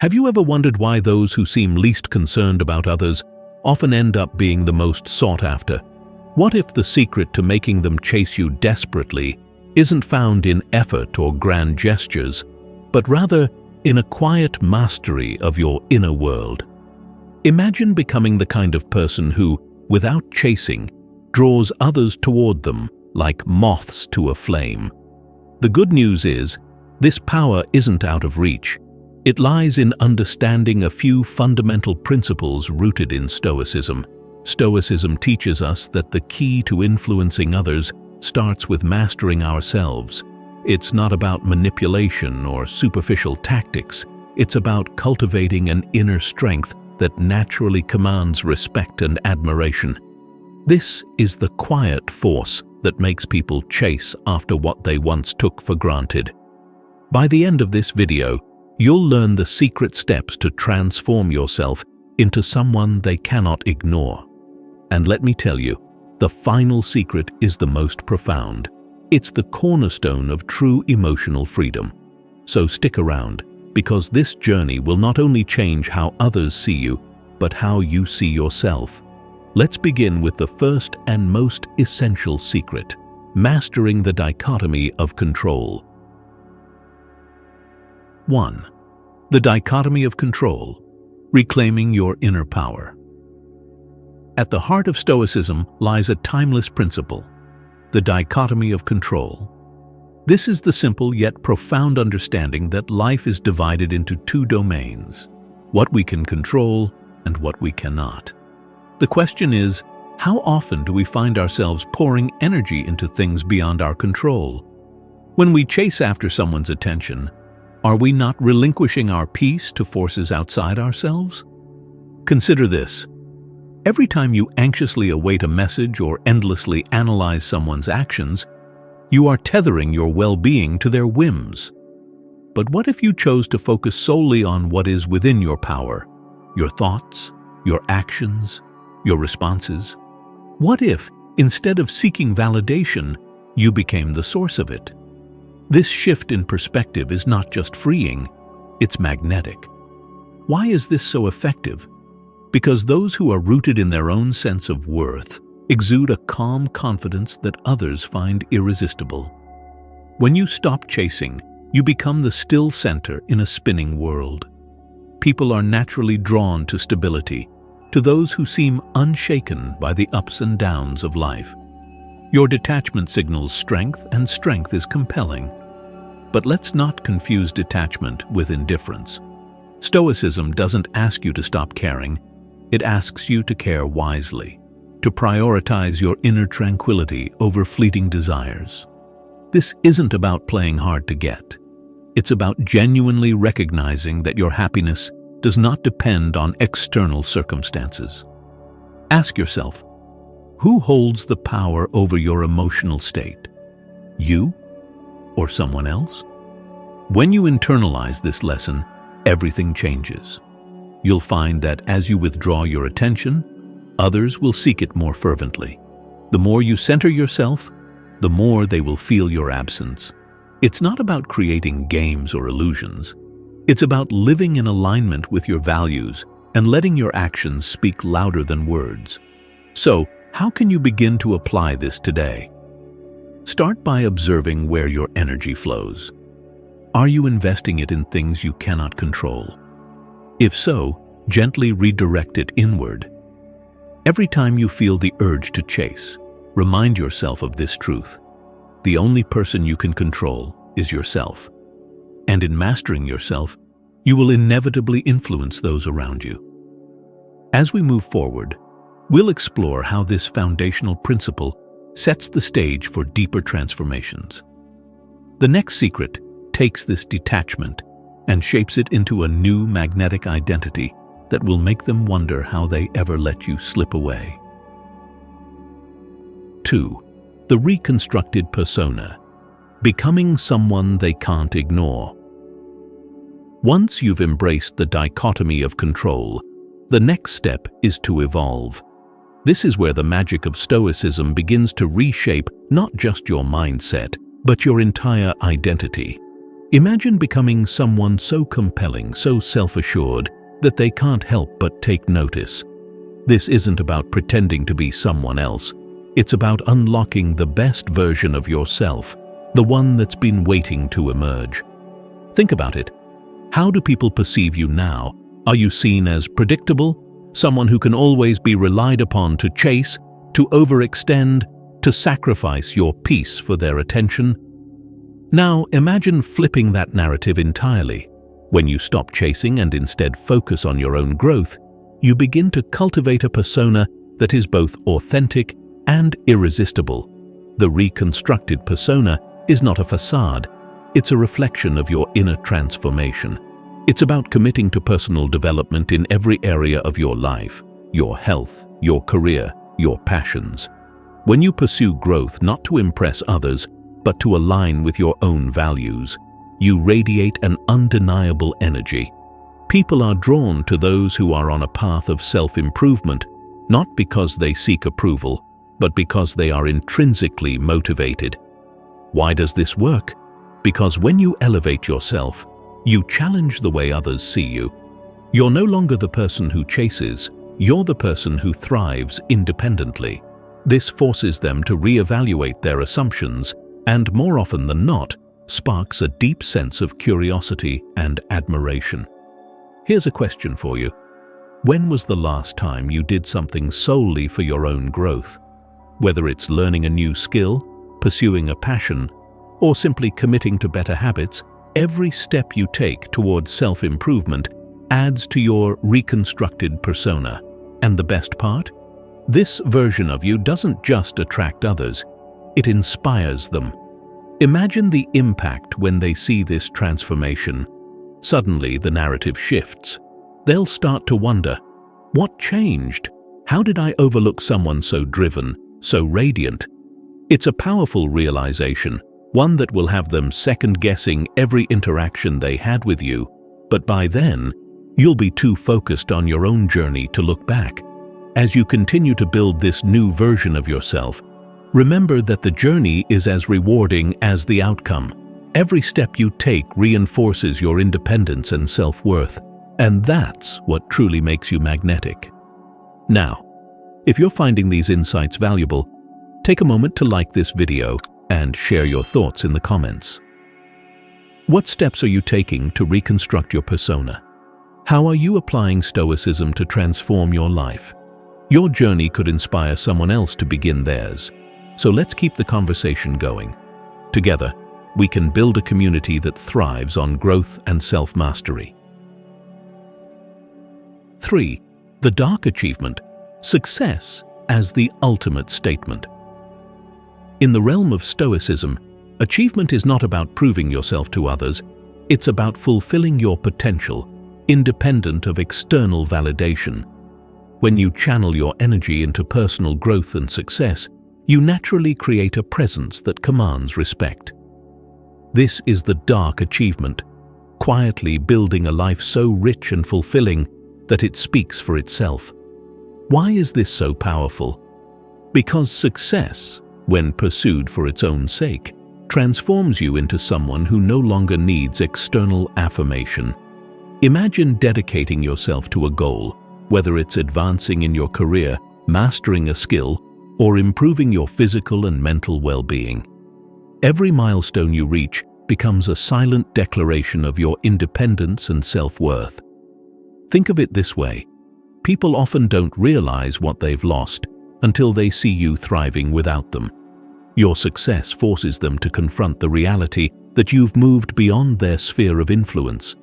Have you ever wondered why those who seem least concerned about others often end up being the most sought after? What if the secret to making them chase you desperately isn't found in effort or grand gestures, but rather in a quiet mastery of your inner world? Imagine becoming the kind of person who, without chasing, draws others toward them like moths to a flame. The good news is, this power isn't out of reach. It lies in understanding a few fundamental principles rooted in Stoicism. Stoicism teaches us that the key to influencing others starts with mastering ourselves. It's not about manipulation or superficial tactics. It's about cultivating an inner strength that naturally commands respect and admiration. This is the quiet force that makes people chase after what they once took for granted. By the end of this video, you'll learn the secret steps to transform yourself into someone they cannot ignore. And let me tell you, the final secret is the most profound. It's the cornerstone of true emotional freedom. So stick around, because this journey will not only change how others see you, but how you see yourself. Let's begin with the first and most essential secret: mastering the dichotomy of control. 1. The dichotomy of control, reclaiming your inner power. At the heart of Stoicism lies a timeless principle: the dichotomy of control. This is the simple yet profound understanding that life is divided into two domains: what we can control and what we cannot. The question is, how often do we find ourselves pouring energy into things beyond our control? When we chase after someone's attention, are we not relinquishing our peace to forces outside ourselves? Consider this. Every time you anxiously await a message or endlessly analyze someone's actions, you are tethering your well-being to their whims. But what if you chose to focus solely on what is within your power, your thoughts, your actions, your responses? What if, instead of seeking validation, you became the source of it? This shift in perspective is not just freeing, it's magnetic. Why is this so effective? Because those who are rooted in their own sense of worth exude a calm confidence that others find irresistible. When you stop chasing, you become the still center in a spinning world. People are naturally drawn to stability, to those who seem unshaken by the ups and downs of life. Your detachment signals strength, and strength is compelling. But let's not confuse detachment with indifference. Stoicism doesn't ask you to stop caring. It asks you to care wisely, to prioritize your inner tranquility over fleeting desires. This isn't about playing hard to get. It's about genuinely recognizing that your happiness does not depend on external circumstances. Ask yourself, who holds the power over your emotional state? You or someone else? When you internalize this lesson, everything changes. You'll find that as you withdraw your attention, others will seek it more fervently. The more you center yourself, the more they will feel your absence. It's not about creating games or illusions. It's about living in alignment with your values and letting your actions speak louder than words. So, how can you begin to apply this today? Start by observing where your energy flows. Are you investing it in things you cannot control? If so, gently redirect it inward. Every time you feel the urge to chase, remind yourself of this truth: the only person you can control is yourself. And in mastering yourself, you will inevitably influence those around you. As we move forward, we'll explore how this foundational principle sets the stage for deeper transformations. The next secret takes this detachment and shapes it into a new magnetic identity that will make them wonder how they ever let you slip away. 2. The reconstructed persona, becoming someone they can't ignore. Once you've embraced the dichotomy of control, the next step is to evolve. This is where the magic of Stoicism begins to reshape not just your mindset, but your entire identity. Imagine becoming someone so compelling, so self-assured, that they can't help but take notice. This isn't about pretending to be someone else. It's about unlocking the best version of yourself, the one that's been waiting to emerge. Think about it. How do people perceive you now? Are you seen as predictable? Someone who can always be relied upon to chase, to overextend, to sacrifice your peace for their attention? Now, imagine flipping that narrative entirely. When you stop chasing and instead focus on your own growth, you begin to cultivate a persona that is both authentic and irresistible. The reconstructed persona is not a facade. It's a reflection of your inner transformation. It's about committing to personal development in every area of your life, your health, your career, your passions. When you pursue growth not to impress others, but to align with your own values, you radiate an undeniable energy. People are drawn to those who are on a path of self-improvement, not because they seek approval, but because they are intrinsically motivated. Why does this work? Because when you elevate yourself, you challenge the way others see you. You're no longer the person who chases, you're the person who thrives independently. This forces them to reevaluate their assumptions and, more often than not, sparks a deep sense of curiosity and admiration. Here's a question for you. When was the last time you did something solely for your own growth? Whether it's learning a new skill, pursuing a passion, or simply committing to better habits, every step you take towards self-improvement adds to your reconstructed persona. And the best part? This version of you doesn't just attract others, it inspires them. Imagine the impact when they see this transformation. Suddenly, the narrative shifts. They'll start to wonder, what changed? How did I overlook someone so driven, so radiant? It's a powerful realization, one that will have them second-guessing every interaction they had with you. But by then, you'll be too focused on your own journey to look back. As you continue to build this new version of yourself, remember that the journey is as rewarding as the outcome. Every step you take reinforces your independence and self-worth, and that's what truly makes you magnetic. Now, if you're finding these insights valuable, take a moment to like this video and share your thoughts in the comments. What steps are you taking to reconstruct your persona? How are you applying Stoicism to transform your life? Your journey could inspire someone else to begin theirs. So let's keep the conversation going. Together, we can build a community that thrives on growth and self-mastery. 3. The dark achievement, success as the ultimate statement. In the realm of Stoicism, achievement is not about proving yourself to others, it's about fulfilling your potential, independent of external validation. When you channel your energy into personal growth and success, you naturally create a presence that commands respect. This is the dark achievement, quietly building a life so rich and fulfilling that it speaks for itself. Why is this so powerful? Because success, when pursued for its own sake, transforms you into someone who no longer needs external affirmation. Imagine dedicating yourself to a goal, whether it's advancing in your career, mastering a skill, or improving your physical and mental well-being. Every milestone you reach becomes a silent declaration of your independence and self-worth. Think of it this way. People often don't realize what they've lost until they see you thriving without them. Your success forces them to confront the reality that you've moved beyond their sphere of influence.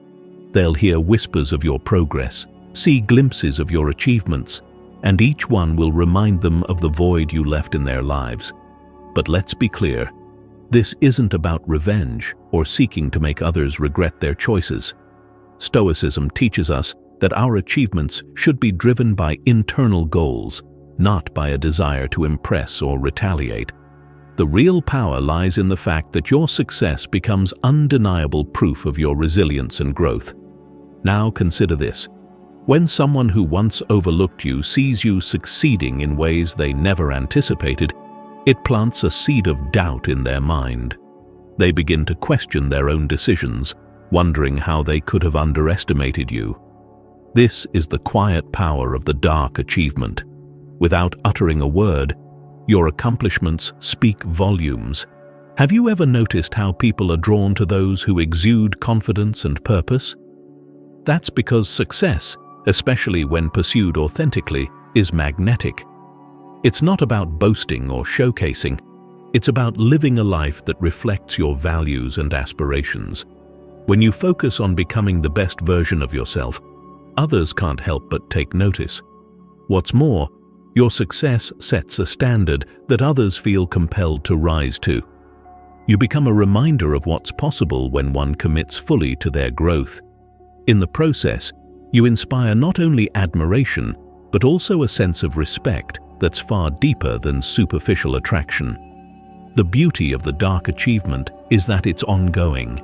They'll hear whispers of your progress, see glimpses of your achievements, and each one will remind them of the void you left in their lives. But let's be clear, this isn't about revenge or seeking to make others regret their choices. Stoicism teaches us that our achievements should be driven by internal goals, not by a desire to impress or retaliate. The real power lies in the fact that your success becomes undeniable proof of your resilience and growth. Now consider this. When someone who once overlooked you sees you succeeding in ways they never anticipated, it plants a seed of doubt in their mind. They begin to question their own decisions, wondering how they could have underestimated you. This is the quiet power of the dark achievement. Without uttering a word, your accomplishments speak volumes. Have you ever noticed how people are drawn to those who exude confidence and purpose? That's because success, especially when pursued authentically, is magnetic. It's not about boasting or showcasing. It's about living a life that reflects your values and aspirations. When you focus on becoming the best version of yourself, others can't help but take notice. What's more, your success sets a standard that others feel compelled to rise to. You become a reminder of what's possible when one commits fully to their growth. In the process, you inspire not only admiration, but also a sense of respect that's far deeper than superficial attraction. The beauty of the dark achievement is that it's ongoing.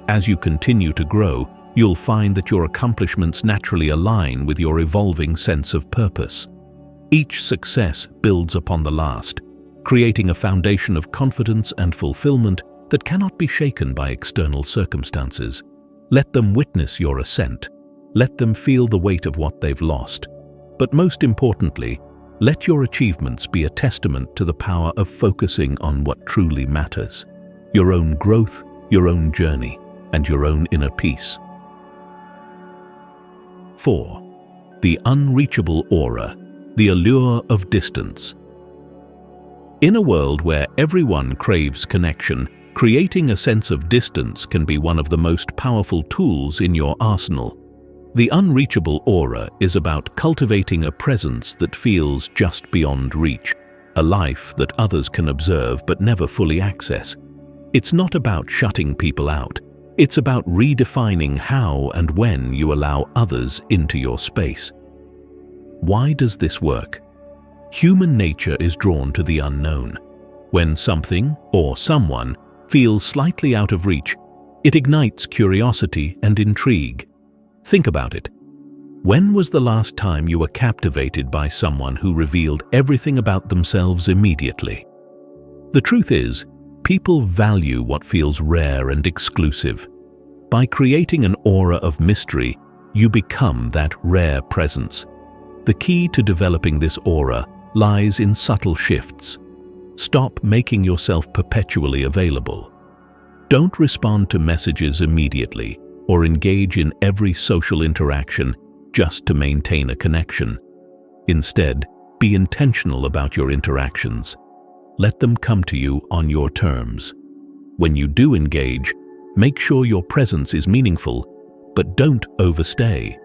As you continue to grow, you'll find that your accomplishments naturally align with your evolving sense of purpose. Each success builds upon the last, creating a foundation of confidence and fulfillment that cannot be shaken by external circumstances. Let them witness your ascent. Let them feel the weight of what they've lost. But most importantly, let your achievements be a testament to the power of focusing on what truly matters: your own growth, your own journey, and your own inner peace. 4. The unreachable aura, the allure of distance. In a world where everyone craves connection, creating a sense of distance can be one of the most powerful tools in your arsenal. The unreachable aura is about cultivating a presence that feels just beyond reach, a life that others can observe but never fully access. It's not about shutting people out. It's about redefining how and when you allow others into your space. Why does this work? Human nature is drawn to the unknown. When something or someone feels slightly out of reach, it ignites curiosity and intrigue. Think about it. When was the last time you were captivated by someone who revealed everything about themselves immediately? The truth is, people value what feels rare and exclusive. By creating an aura of mystery, you become that rare presence. The key to developing this aura lies in subtle shifts. Stop making yourself perpetually available. Don't respond to messages immediately or engage in every social interaction just to maintain a connection. Instead, be intentional about your interactions. Let them come to you on your terms. When you do engage, make sure your presence is meaningful, but don't overstay.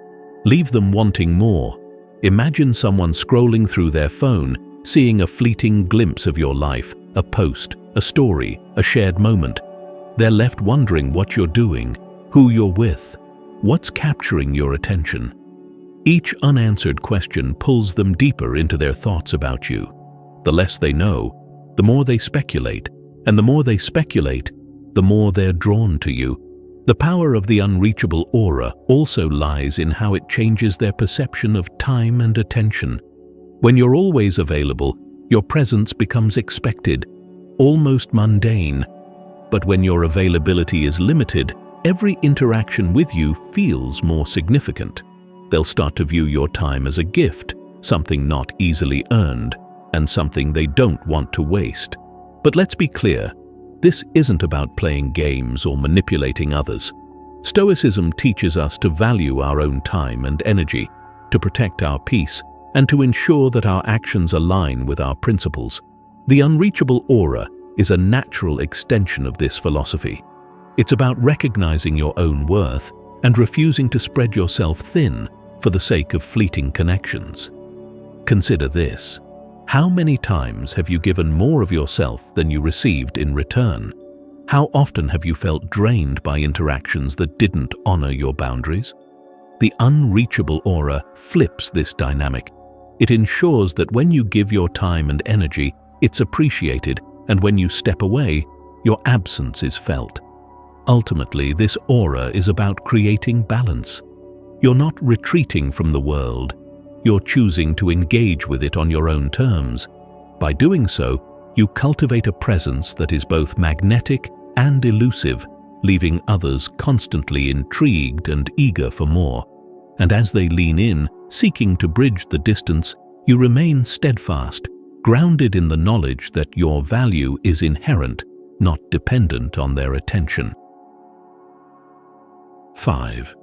Leave them wanting more. Imagine someone scrolling through their phone, seeing a fleeting glimpse of your life, a post, a story, a shared moment. They're left wondering what you're doing, who you're with, what's capturing your attention. Each unanswered question pulls them deeper into their thoughts about you. The less they know, the more they speculate, and the more they speculate, the more they're drawn to you. The power of the unreachable aura also lies in how it changes their perception of time and attention. When you're always available, your presence becomes expected, almost mundane. But when your availability is limited, every interaction with you feels more significant. They'll start to view your time as a gift, something not easily earned, and something they don't want to waste. But let's be clear, this isn't about playing games or manipulating others. Stoicism teaches us to value our own time and energy, to protect our peace, and to ensure that our actions align with our principles. The unreachable aura is a natural extension of this philosophy. It's about recognizing your own worth and refusing to spread yourself thin for the sake of fleeting connections. Consider this. How many times have you given more of yourself than you received in return? How often have you felt drained by interactions that didn't honor your boundaries? The unreachable aura flips this dynamic. It ensures that when you give your time and energy, it's appreciated, and when you step away, your absence is felt. Ultimately, this aura is about creating balance. You're not retreating from the world. You're choosing to engage with it on your own terms. By doing so, you cultivate a presence that is both magnetic and elusive, leaving others constantly intrigued and eager for more. And as they lean in, seeking to bridge the distance, you remain steadfast, grounded in the knowledge that your value is inherent, not dependent on their attention. 5.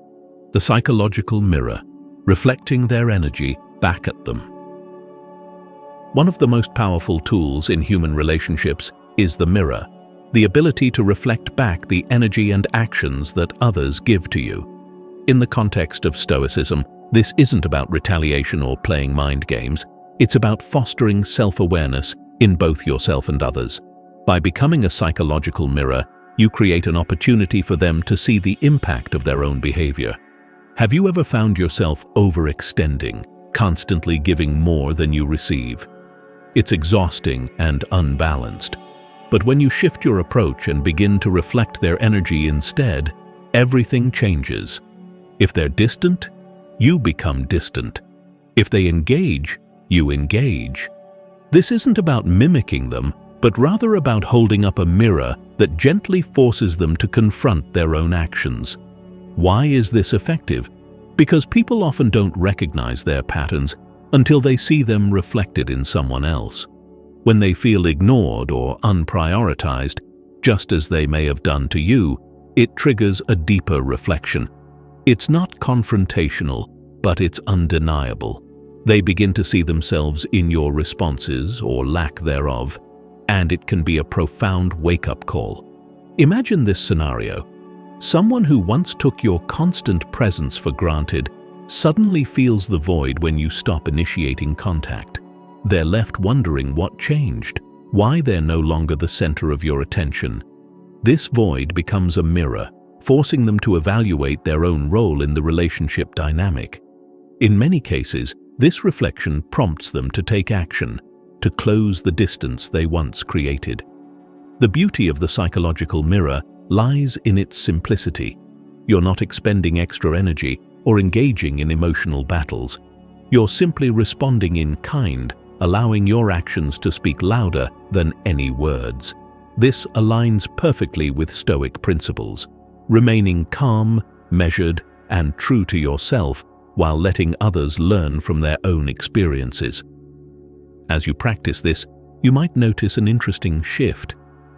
The psychological mirror, reflecting their energy back at them. One of the most powerful tools in human relationships is the mirror, the ability to reflect back the energy and actions that others give to you. In the context of Stoicism, this isn't about retaliation or playing mind games. It's about fostering self-awareness in both yourself and others. By becoming a psychological mirror, you create an opportunity for them to see the impact of their own behavior. Have you ever found yourself overextending, constantly giving more than you receive? It's exhausting and unbalanced. But when you shift your approach and begin to reflect their energy instead, everything changes. If they're distant, you become distant. If they engage, you engage. This isn't about mimicking them, but rather about holding up a mirror that gently forces them to confront their own actions. Why is this effective? Because people often don't recognize their patterns until they see them reflected in someone else. When they feel ignored or unprioritized, just as they may have done to you, it triggers a deeper reflection. It's not confrontational, but it's undeniable. They begin to see themselves in your responses or lack thereof, and it can be a profound wake-up call. Imagine this scenario. Someone who once took your constant presence for granted suddenly feels the void when you stop initiating contact. They're left wondering what changed, why they're no longer the center of your attention. This void becomes a mirror, forcing them to evaluate their own role in the relationship dynamic. In many cases, this reflection prompts them to take action, to close the distance they once created. The beauty of the psychological mirror lies in its simplicity. You're not expending extra energy or engaging in emotional battles. You're simply responding in kind, allowing your actions to speak louder than any words. This aligns perfectly with Stoic principles, remaining calm, measured, and true to yourself while letting others learn from their own experiences. As you practice this, you might notice an interesting shift.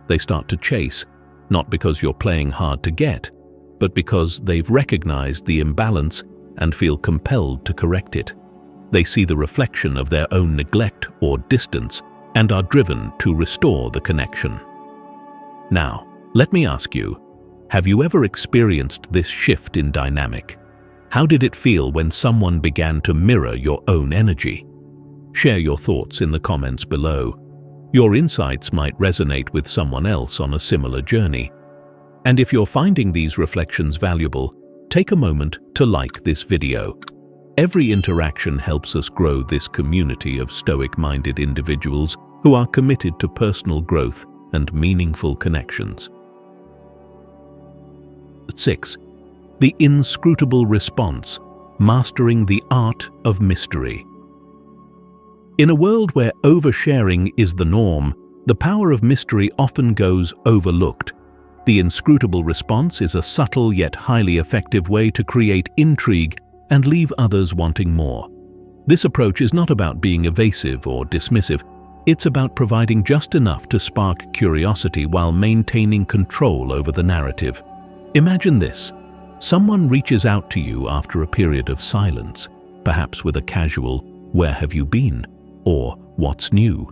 They start to chase, not because you're playing hard to get, but because they've recognized the imbalance and feel compelled to correct it. They see the reflection of their own neglect or distance and are driven to restore the connection. Now, let me ask you, have you ever experienced this shift in dynamic? How did it feel when someone began to mirror your own energy? Share your thoughts in the comments below. Your insights might resonate with someone else on a similar journey. And if you're finding these reflections valuable, take a moment to like this video. Every interaction helps us grow this community of Stoic-minded individuals who are committed to personal growth and meaningful connections. 6. The inscrutable response, mastering the art of mystery. In a world where oversharing is the norm, the power of mystery often goes overlooked. The inscrutable response is a subtle yet highly effective way to create intrigue and leave others wanting more. This approach is not about being evasive or dismissive. It's about providing just enough to spark curiosity while maintaining control over the narrative. Imagine this. Someone reaches out to you after a period of silence, perhaps with a casual, "Where have you been?" or "What's new?"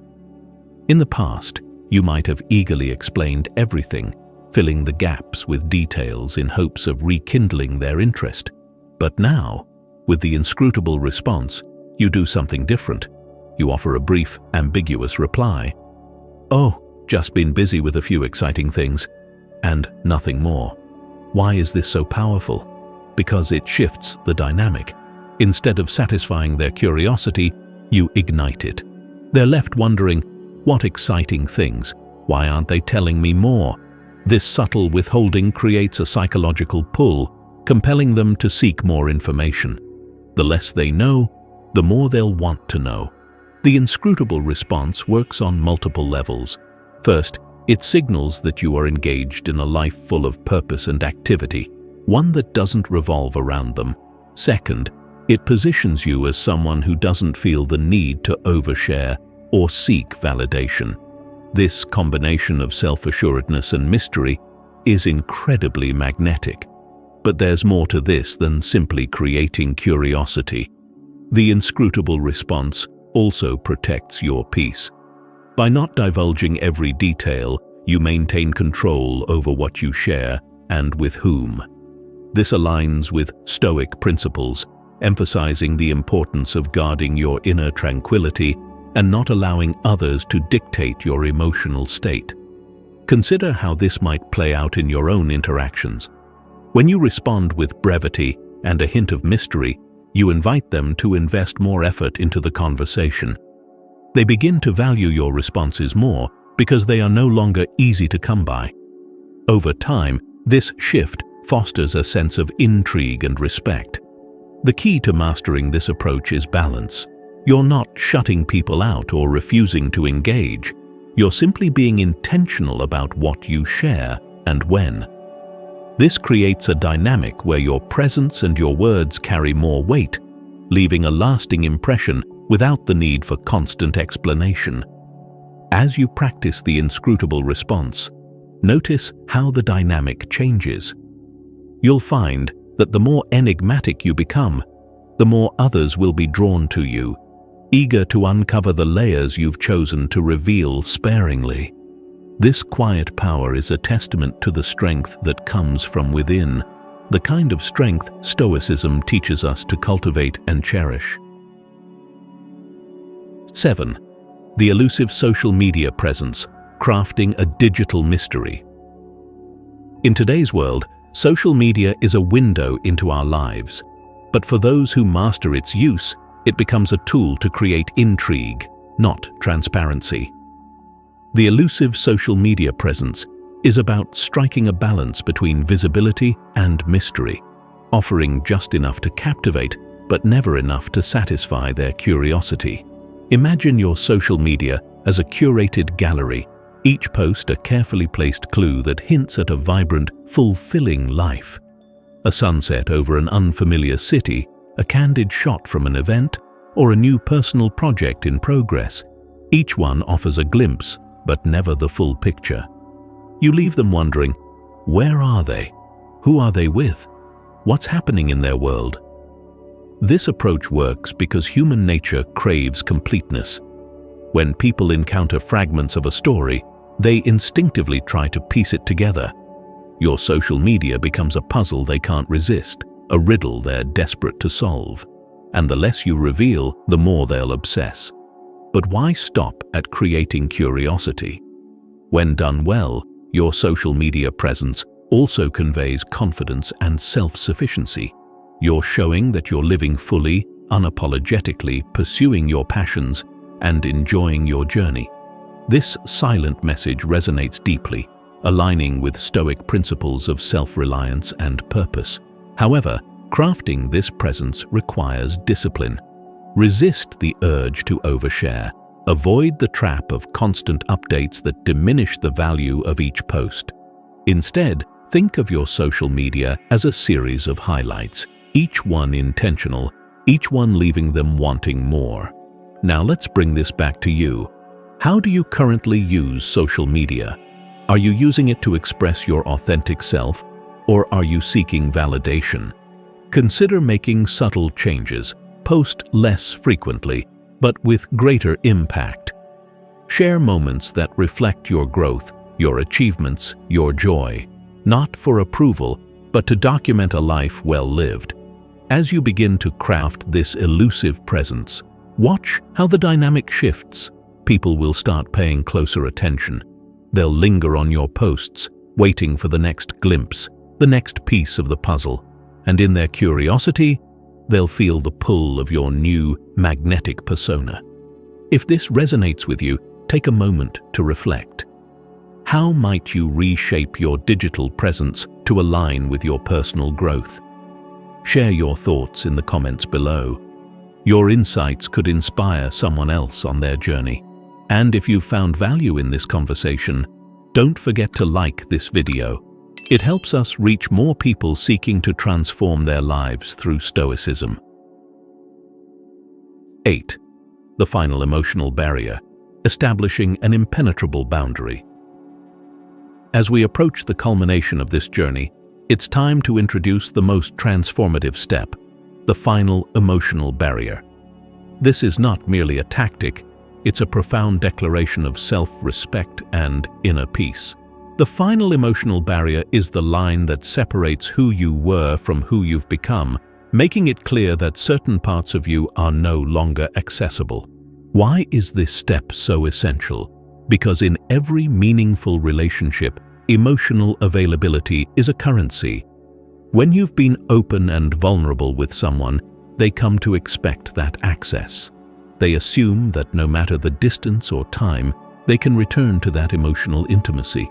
In the past, you might have eagerly explained everything, filling the gaps with details in hopes of rekindling their interest. But now, with the inscrutable response, you do something different. You offer a brief, ambiguous reply. "Oh, just been busy with a few exciting things," and nothing more. Why is this so powerful? Because it shifts the dynamic. Instead of satisfying their curiosity, you ignite it. They're left wondering, "What exciting things? Why aren't they telling me more?" This subtle withholding creates a psychological pull, compelling them to seek more information. The less they know, the more they'll want to know. The inscrutable response works on multiple levels. First, It signals that you are engaged in a life full of purpose and activity, one that doesn't revolve around them. Second, it positions you as someone who doesn't feel the need to overshare or seek validation. This combination of self-assuredness and mystery is incredibly magnetic. But there's more to this than simply creating curiosity. The inscrutable response also protects your peace. By not divulging every detail, you maintain control over what you share and with whom. This aligns with Stoic principles, emphasizing the importance of guarding your inner tranquility and not allowing others to dictate your emotional state. Consider how this might play out in your own interactions. When you respond with brevity and a hint of mystery, you invite them to invest more effort into the conversation. They begin to value your responses more because they are no longer easy to come by. Over time, this shift fosters a sense of intrigue and respect. The key to mastering this approach is balance. You're not shutting people out or refusing to engage. You're simply being intentional about what you share and when. This creates a dynamic where your presence and your words carry more weight, leaving a lasting impression without the need for constant explanation. As you practice the inscrutable response, notice how the dynamic changes. You'll find that the more enigmatic you become, the more others will be drawn to you, eager to uncover the layers you've chosen to reveal sparingly. This quiet power is a testament to the strength that comes from within, the kind of strength Stoicism teaches us to cultivate and cherish. 7. The elusive social media presence, crafting a digital mystery. In today's world, social media is a window into our lives, but for those who master its use, it becomes a tool to create intrigue, not transparency. The elusive social media presence is about striking a balance between visibility and mystery, offering just enough to captivate, but never enough to satisfy their curiosity. Imagine your social media as a curated gallery, each post a carefully placed clue that hints at a vibrant, fulfilling life. A sunset over an unfamiliar city, a candid shot from an event, or a new personal project in progress. Each one offers a glimpse, but never the full picture. You leave them wondering, where are they? Who are they with? What's happening in their world? This approach works because human nature craves completeness. When people encounter fragments of a story, they instinctively try to piece it together. Your social media becomes a puzzle they can't resist, a riddle they're desperate to solve. And the less you reveal, the more they'll obsess. But why stop at creating curiosity? When done well, your social media presence also conveys confidence and self-sufficiency. You're showing that you're living fully, unapologetically, pursuing your passions, and enjoying your journey. This silent message resonates deeply, aligning with Stoic principles of self-reliance and purpose. However, crafting this presence requires discipline. Resist the urge to overshare. Avoid the trap of constant updates that diminish the value of each post. Instead, think of your social media as a series of highlights, each one intentional, each one leaving them wanting more. Now let's bring this back to you. How do you currently use social media? Are you using it to express your authentic self, or are you seeking validation? Consider making subtle changes. Post less frequently, but with greater impact. Share moments that reflect your growth, your achievements, your joy, not for approval, but to document a life well lived. As you begin to craft this elusive presence, watch how the dynamic shifts. People will start paying closer attention. They'll linger on your posts, waiting for the next glimpse, the next piece of the puzzle. And in their curiosity, they'll feel the pull of your new, magnetic persona. If this resonates with you, take a moment to reflect. How might you reshape your digital presence to align with your personal growth? Share your thoughts in the comments below. Your insights could inspire someone else on their journey. And if you've found value in this conversation, Don't forget to like this video. It helps us reach more people seeking to transform their lives through Stoicism. 8. The final emotional barrier, establishing an impenetrable boundary. As we approach the culmination of this journey, it's time to introduce the most transformative step, the final emotional barrier. This is not merely a tactic, it's a profound declaration of self-respect and inner peace. The final emotional barrier is the line that separates who you were from who you've become, making it clear that certain parts of you are no longer accessible. Why is this step so essential? Because in every meaningful relationship, emotional availability is a currency. When you've been open and vulnerable with someone, they come to expect that access. They assume that no matter the distance or time, they can return to that emotional intimacy.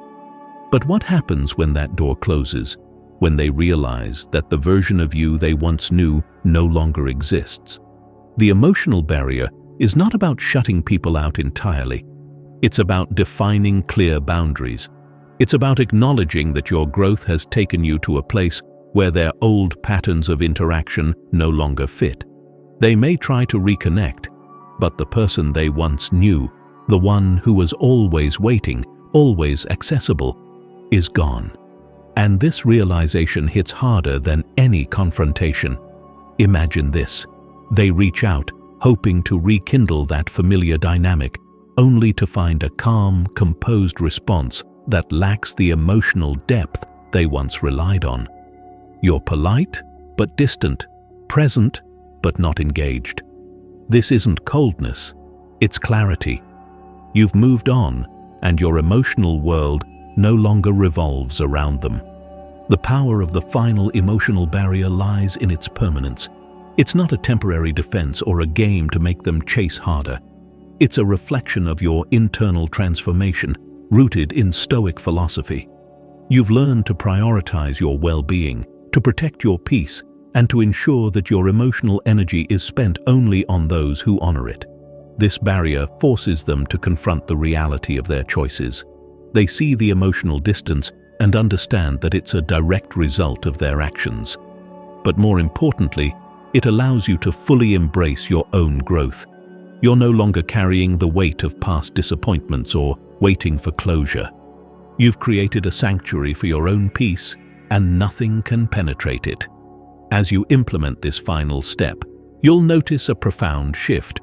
But what happens when that door closes, when they realize that the version of you they once knew no longer exists? The emotional barrier is not about shutting people out entirely. It's about defining clear boundaries. It's about acknowledging that your growth has taken you to a place where their old patterns of interaction no longer fit. They may try to reconnect, but the person they once knew, the one who was always waiting, always accessible, is gone. And this realization hits harder than any confrontation. Imagine this. They reach out, hoping to rekindle that familiar dynamic, only to find a calm, composed response that lacks the emotional depth they once relied on. You're polite, but distant, present, but not engaged. This isn't coldness, it's clarity. You've moved on, and your emotional world no longer revolves around them. The power of the final emotional barrier lies in its permanence. It's not a temporary defense or a game to make them chase harder. It's a reflection of your internal transformation, rooted in Stoic philosophy. You've learned to prioritize your well-being, to protect your peace, and to ensure that your emotional energy is spent only on those who honor it. This barrier forces them to confront the reality of their choices. They see the emotional distance and understand that it's a direct result of their actions. But more importantly, it allows you to fully embrace your own growth. You're no longer carrying the weight of past disappointments or waiting for closure. You've created a sanctuary for your own peace, and nothing can penetrate it. As you implement this final step, you'll notice a profound shift,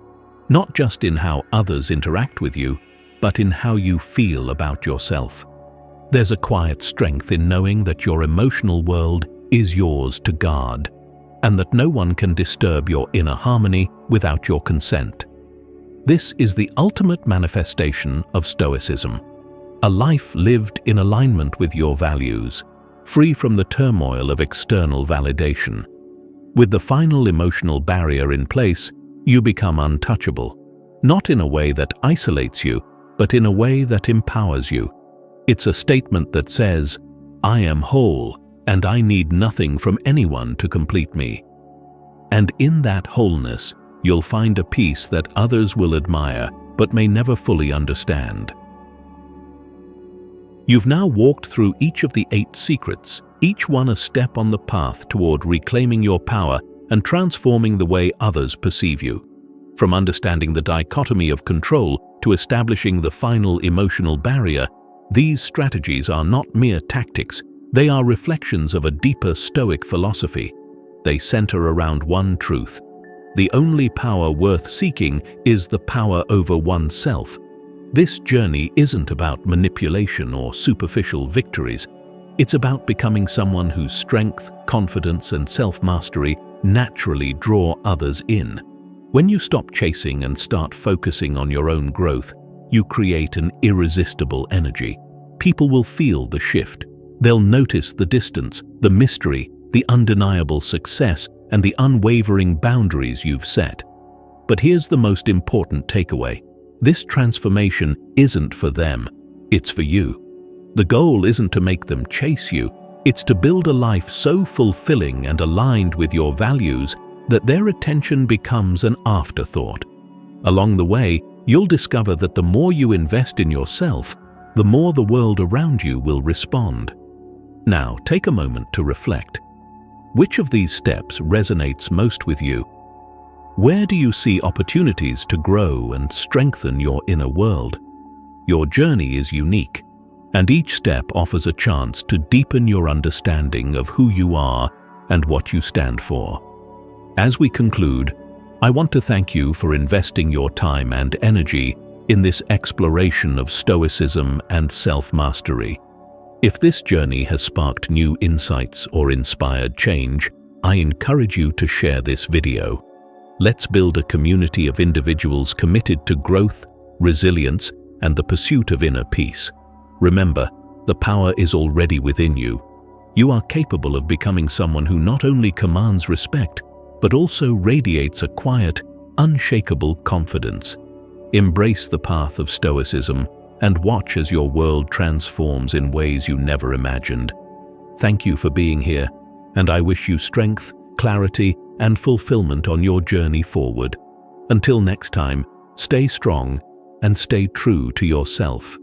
not just in how others interact with you, but in how you feel about yourself. There's a quiet strength in knowing that your emotional world is yours to guard, and that no one can disturb your inner harmony without your consent. This is the ultimate manifestation of Stoicism, a life lived in alignment with your values, free from the turmoil of external validation. With the final emotional barrier in place, you become untouchable, not in a way that isolates you, but in a way that empowers you. It's a statement that says, "I am whole, and I need nothing from anyone to complete me." And in that wholeness, you'll find a peace that others will admire, but may never fully understand. You've now walked through each of the 8 secrets, each one a step on the path toward reclaiming your power and transforming the way others perceive you. From understanding the dichotomy of control to establishing the final emotional barrier, these strategies are not mere tactics, they are reflections of a deeper Stoic philosophy. They center around one truth: the only power worth seeking is the power over oneself. This journey isn't about manipulation or superficial victories. It's about becoming someone whose strength, confidence, and self-mastery naturally draw others in. When you stop chasing and start focusing on your own growth, you create an irresistible energy. People will feel the shift. They'll notice the distance, the mystery, the undeniable success, and the unwavering boundaries you've set. But here's the most important takeaway. This transformation isn't for them, it's for you. The goal isn't to make them chase you, it's to build a life so fulfilling and aligned with your values that their attention becomes an afterthought. Along the way, you'll discover that the more you invest in yourself, the more the world around you will respond. Now, take a moment to reflect. Which of these steps resonates most with you? Where do you see opportunities to grow and strengthen your inner world? Your journey is unique, and each step offers a chance to deepen your understanding of who you are and what you stand for. As we conclude, I want to thank you for investing your time and energy in this exploration of Stoicism and self-mastery. If this journey has sparked new insights or inspired change, I encourage you to share this video. Let's build a community of individuals committed to growth, resilience, and the pursuit of inner peace. Remember, the power is already within you. You are capable of becoming someone who not only commands respect, but also radiates a quiet, unshakable confidence. Embrace the path of Stoicism and watch as your world transforms in ways you never imagined. Thank you for being here, and I wish you strength, clarity, and fulfillment on your journey forward. Until next time, stay strong and stay true to yourself.